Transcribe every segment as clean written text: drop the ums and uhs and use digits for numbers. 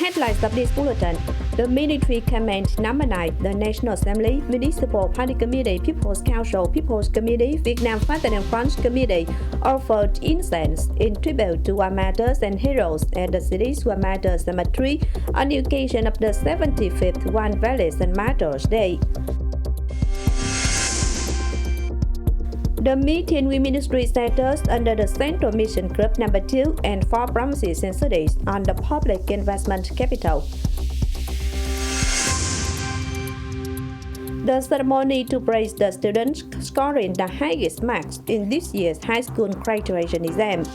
Headlines of this bulletin. The military command nominate the National Assembly, Municipal Party Committee, People's Council, People's Committee, Vietnam Fatherland French Committee offered incense in tribute to our martyrs and heroes at the city's War Martyrs Cemetery on the occasion of the 75th Invalids and Martyrs Day. The meeting with ministry status under the Central Mission Group No. 2 and 4 promises and cities on the public investment capital. The ceremony to praise the students scoring the highest marks in this year's high school graduation exam.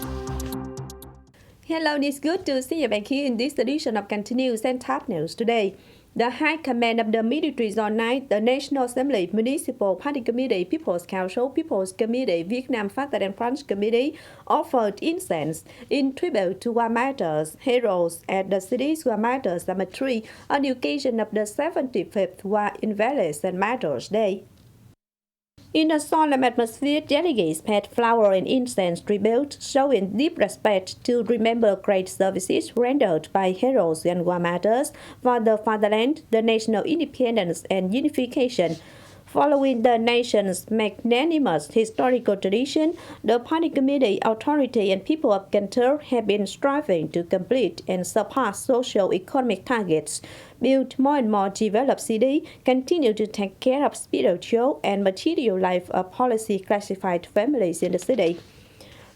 Hello, it's good to see you back here in this edition of Continuous and Top News today. The High Command of the Military Zone 9, the National Assembly, Municipal Party Committee, People's Council, People's Committee, Vietnam Fatherland French Committee offered incense in tribute to war martyrs, heroes at the city's War Martyrs Cemetery on the occasion of the 75th War Invalids and Martyrs Day. In a solemn atmosphere, delegates paid flower and incense tribute, showing deep respect to remember great services rendered by heroes and war martyrs for the fatherland, the national independence and unification. Following the nation's magnanimous historical tradition, the Party Committee, authority and people of Cần Thơ have been striving to complete and surpass socio-economic targets, build more and more developed city, continue to take care of spiritual and material life of policy classified families in the city.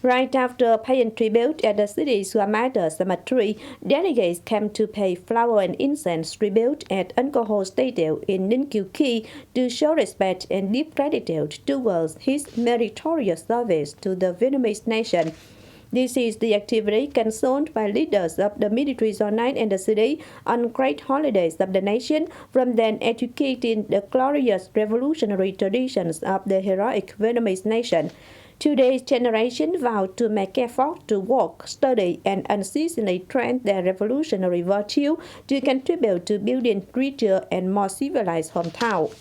Right after paying tribute at the city's War Martyrs Cemetery, delegates came to pay flower and incense tribute at Alcohol Stadium in Ninh Kiều Key to show respect and deep gratitude towards his meritorious service to the Vietnamese nation. This is the activity consumed by leaders of the military zone 9 and the city on great holidays of the nation, from then educating the glorious revolutionary traditions of the heroic Vietnamese nation. Today's generation vow to make effort to work, study, and unceasingly train their revolutionary virtue to contribute to building richer and more civilized hometown.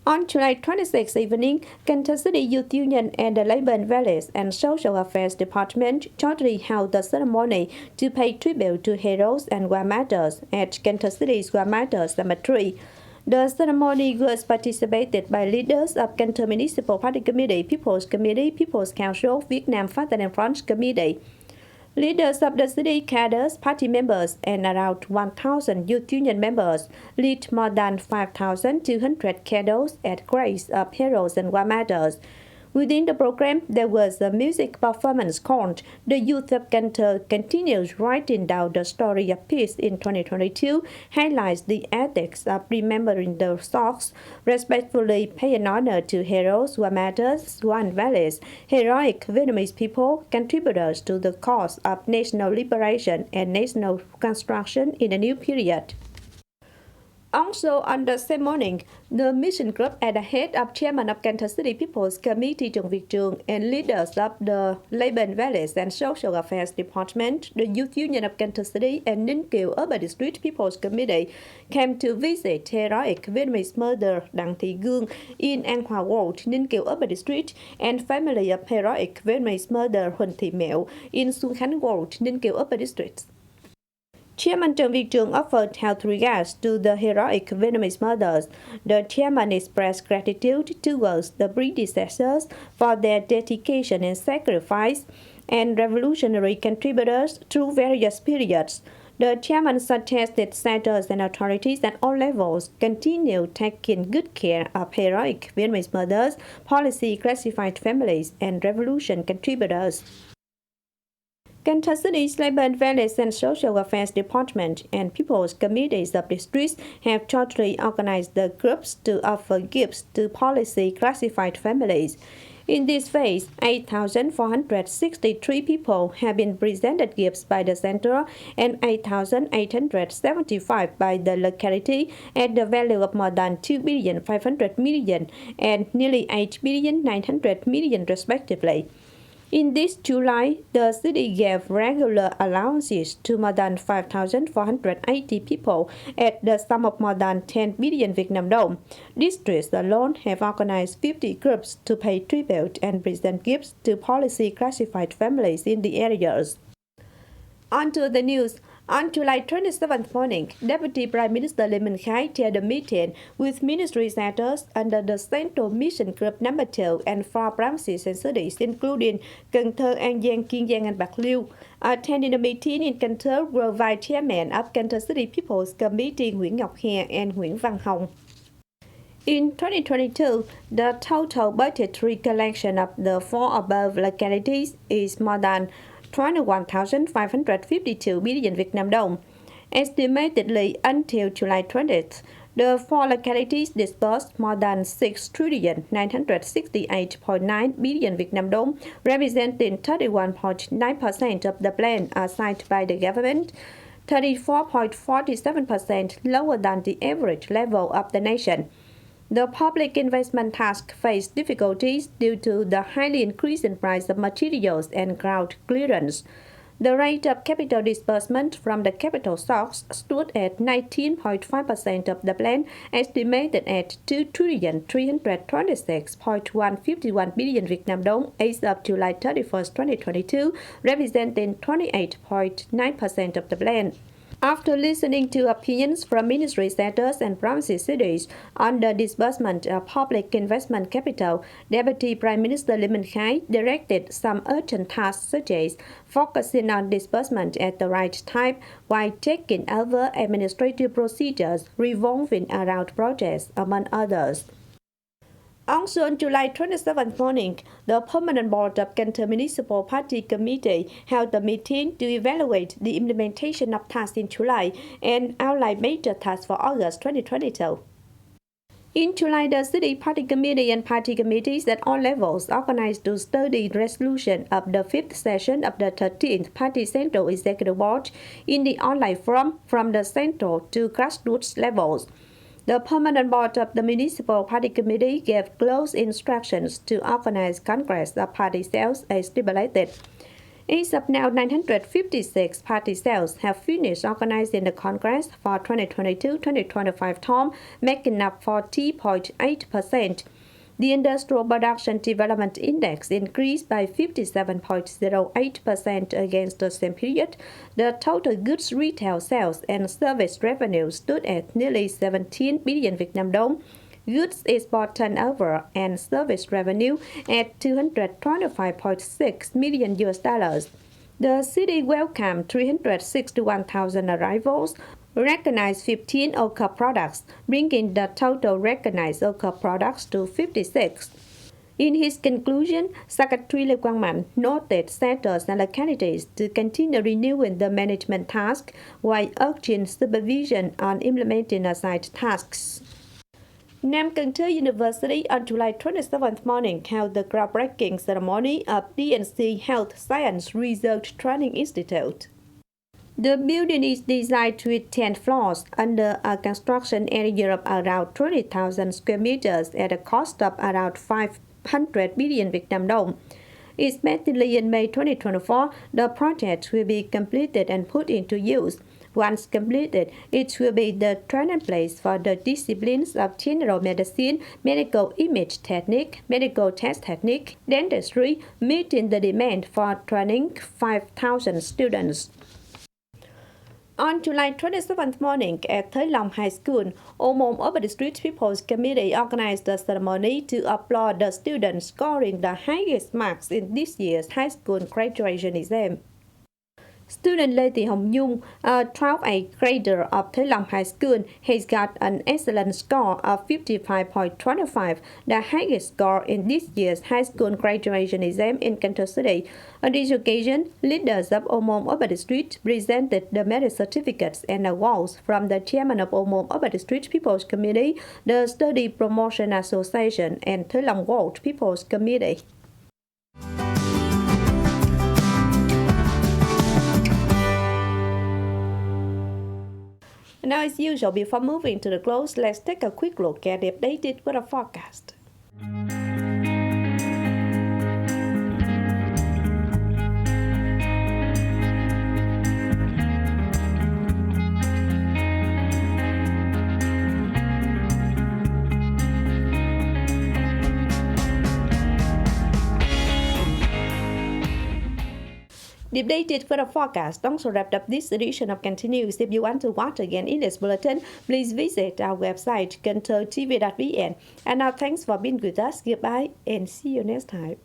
On July 26 evening, Cần Thơ City Youth Union and the Labor Invalids and Social Affairs Department jointly held the ceremony to pay tribute to heroes and war martyrs at Cần Thơ City's War Martyrs Cemetery. The ceremony was participated by leaders of Cần Thơ Municipal Party Committee, People's Committee, People's Council, Vietnam Fatherland French Committee. Leaders of the city cadres, party members, and around 1,000 youth union members lit more than 5,200 candles at graves of heroes and war martyrs. Within the program, there was a music performance called The Youth of Cần Thơ Continues Writing Down the Story of Peace in 2022, highlights the ethics of remembering the souls, respectfully paying honor to heroes, war martyrs, war invalids, heroic Vietnamese people, contributors to the cause of national liberation and national construction in a new period. Also on the same morning, the mission group at the head of Chairman of Cần Thơ City People's Committee Trần Việt Trường and leaders of the Labor Invalids and Social Affairs Department, the Youth Union of Cần Thơ City and Ninh Kiều Urban District People's Committee came to visit heroic Vietnamese mother Đặng Thị Gương in An Hòa Ward, Ninh Kiều Urban District, and family of heroic Vietnamese mother Huỳnh Thị Mẹo in Xuân Khánh Ward, Ninh Kiều Urban District. Chairman Trần Việt Trường offered health regards to the heroic Vietnamese mothers. The chairman expressed gratitude towards the predecessors for their dedication and sacrifice and revolutionary contributors through various periods. The chairman suggested centers and authorities at all levels continue taking good care of heroic Vietnamese mothers, policy classified families, and revolution contributors. Cần Thơ City's Labor Invalids and Social Affairs Department and People's Committees of Districts have jointly organized the groups to offer gifts to policy classified families. In this phase, 8,463 people have been presented gifts by the center and 8,875 by the locality at the value of more than 2,500 million and nearly 8,900 million respectively. In this July, the city gave regular allowances to more than 5,480 people at the sum of more than 10 billion Vietnam dong. Districts alone have organized 50 groups to pay tribute and present gifts to policy classified families in the areas. On to the news. On July 27th morning, Deputy Prime Minister Lê Minh Khái chaired a meeting with ministry sectors under the Central Mission Group Number 2 and 4 provinces and cities, including Cần Thơ, An Giang, Kiên Giang, and Bạc Liêu. Attending the meeting in Cần Thơ were Vice Chairman of Cần Thơ City People's Committee Nguyễn Ngọc Hè and Nguyễn Văn Hồng. In 2022, the total budgetary collection of the four above localities is more than 21,552 billion Vietnam dong. Estimatedly, until July 20th, the four localities disbursed more than 6,968.9 billion Vietnam dong, representing 31.9% of the plan assigned by the government, 34.47% lower than the average level of the nation. The public investment task faced difficulties due to the highly increasing price of materials and ground clearance. The rate of capital disbursement from the capital stocks stood at 19.5% of the plan, estimated at 2,326.151 billion Vietnam dong as of July 31st, 2022, representing 28.9% of the plan. After listening to opinions from ministry sectors and province cities on the disbursement of public investment capital, Deputy Prime Minister Lê Minh Khái directed some urgent tasks such as focusing on disbursement at the right time while taking over administrative procedures revolving around projects, among others. Also on July 27th morning, the Permanent Board of Cần Thơ Municipal Party Committee held a meeting to evaluate the implementation of tasks in July and outline major tasks for August 2022. In July, the City Party Committee and Party Committees at all levels organized to study the resolution of the 5th session of the 13th Party Central Executive Board in the online form from the central to grassroots levels. The Permanent Board of the Municipal Party Committee gave close instructions to organize Congress of party cells as stipulated. As of now, 956 party cells have finished organizing the Congress for 2022-2025 term, making up 40.8%. The Industrial Production Development Index increased by 57.08% against the same period. The total goods retail sales and service revenue stood at nearly 17 billion Vietnam dong. Goods export turnover and service revenue at 225.6 million US dollars. The city welcomed 361,000 arrivals, recognized 15 OCA products, bringing the total recognized OCA products to 56. In his conclusion, Secretary Lê Quang Mạnh noted sectors and localities to continue renewing the management task while urging supervision on implementing assigned tasks. Nam Cần Thơ University on July 27th morning held the groundbreaking ceremony of DNC Health Science Research Training Institute. The building is designed with 10 floors under a construction area of around 20,000 square meters at a cost of around 500 billion Vietnam dong. Expectedly in May 2024, the project will be completed and put into use. Once completed, it will be the training place for the disciplines of general medicine, medical image technique, medical test technique, dentistry, meeting the demand for training 5,000 students. On July 27th morning at Thới Long High School, Ô Môn Upper District People's Committee organized a ceremony to applaud the students scoring the highest marks in this year's high school graduation exam. Student Lê Thị Hồng Nhung, a 12th grader of Thới Long High School, has got an excellent score of 55.25, the highest score in this year's high school graduation exam in Cần Thơ City. On this occasion, leaders of Ô Môn Upper District presented the merit certificates and awards from the chairman of Ô Môn Upper District People's Committee, the Study Promotion Association, and Thới Long Ward People's Committee. Now, as usual, before moving to the close, let's take a quick look at the updated weather forecast. The updated weather forecast also wrapped up this edition of Cần Thơ News. If you want to watch again in this bulletin, please visit our website, kênh TV.vn. And now thanks for being with us. Goodbye and see you next time.